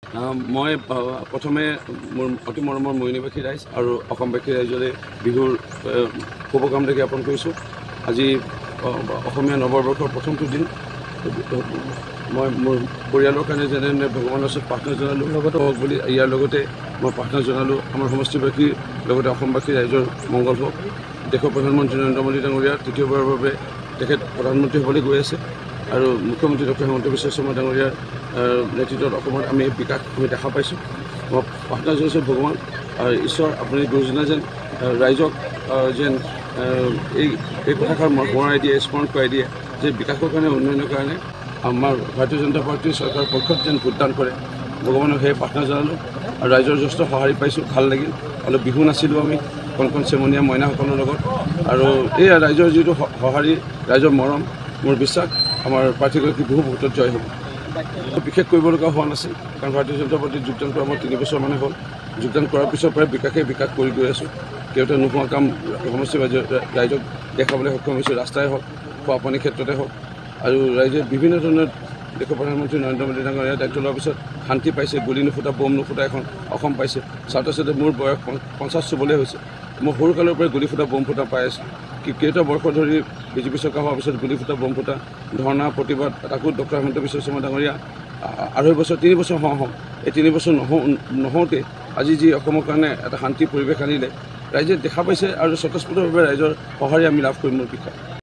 মই প্ৰথমে মোৰ অতি মৰমৰ মৰিয়নিবাসী ৰাইজ আৰু অসমবাসী ৰাইজৰে বিহুৰ শুভকামনা জ্ঞাপন কৰিছোঁ। আজি অসমীয়া নৱবৰ্ষৰ প্ৰথমটো দিন। মই মোৰ পৰিয়ালৰ কাৰণে যেনে ভগৱানৰ ওচৰত প্ৰাৰ্থনা জনালোঁ, লগতে হওক বুলি ইয়াৰ লগতে মই প্ৰাৰ্থনা জনালোঁ আমাৰ সমষ্টিবাসীৰ লগতে অসমবাসী ৰাইজৰ মংগল হওক। দেশৰ প্ৰধানমন্ত্ৰী নৰেন্দ্ৰ মোদী ডাঙৰীয়া তৃতীয়বাৰৰ বাবে তেখেত প্ৰধানমন্ত্ৰী হ'বলৈ গৈ আছে আৰু মুখ্যমন্ত্ৰী ডক্টৰ হিমন্ত বিশ্ব শৰ্মা ডাঙৰীয়াৰ নেতৃত্বত অসমত আমি বিকাশ আমি দেখা পাইছোঁ। মই প্ৰাৰ্থনা জনাইছোঁ ভগৱান ঈশ্বৰ আপুনি গুৰুজনা যেন ৰাইজক যেন এই কথাষাৰ সোঁৱৰাই দিয়ে, স্মৰণ কৰাই দিয়ে যে বিকাশৰ কাৰণে উন্নয়নৰ কাৰণে আমাৰ ভাৰতীয় জনতা পাৰ্টীৰ চৰকাৰৰ পক্ষত যেন ভোটদান কৰে। ভগৱানক সেই প্ৰাৰ্থনা জনালোঁ আৰু ৰাইজৰ যথেষ্ট সঁহাৰি পাইছোঁ, ভাল লাগিল। অলপ বিহু নাছিলোঁ আমি কণ চেমনীয়া মইনাসকলৰ লগত আৰু এই ৰাইজৰ যিটো সঁহাৰি, ৰাইজৰ মৰম, মোৰ বিশ্বাস আমাৰ প্ৰাৰ্থীগৰাকী বহু ভোটত জয় হ'ব। বিশেষ কৰিবলগা হোৱা নাছিল কাৰণ ভাৰতীয় জনতা পাৰ্টীত যোগদান কৰা মই 3 বছৰ মানে হ'ল। যোগদান কৰাৰ পিছৰ পৰাই বিকাশ কৰি গৈ আছোঁ। কেওটা নোহোৱা কাম সমষ্টি ৰাইজক দেখাবলৈ সক্ষম হৈছোঁ। ৰাস্তাই হওক, খোৱা পানীৰ ক্ষেত্ৰতে হওক আৰু ৰাইজে বিভিন্ন ধৰণৰ দেশৰ প্ৰধানমন্ত্ৰী নৰেন্দ্ৰ মোদী ডাঙৰীয়া দায়িত্ব লোৱাৰ পিছত শান্তি পাইছে, গুলি নুফুটা বম নুফুটা এখন অসম পাইছে। ছাত্ৰ মোৰ বয়স 50 চুবলৈ হৈছে। মই সৰুকালৰ পৰাই গুলি ফুটা বম ফুটা পাই আছোঁ। কেইটা বৰ্ষ ধৰি বিজেপি চৰকাৰ হোৱাৰ পিছত গুলি ফুটা বম ফুটা ধৰ্ণা প্ৰতিবাদ, তাকো ডক্টৰ হিমন্ত বিশ্ব শৰ্মা ডাঙৰীয়া 2.5 বছৰ 3 বছৰ হওঁ এই 3 বছৰ নহওঁতে আজি যি অসমৰ কাৰণে এটা শান্তি পৰিৱেশ আনিলে ৰাইজে দেখা পাইছে আৰু স্বতঃস্ফূৰ্তভাৱে ৰাইজৰ সঁহাৰি আমি লাভ কৰিম মোৰ বিষয়ে।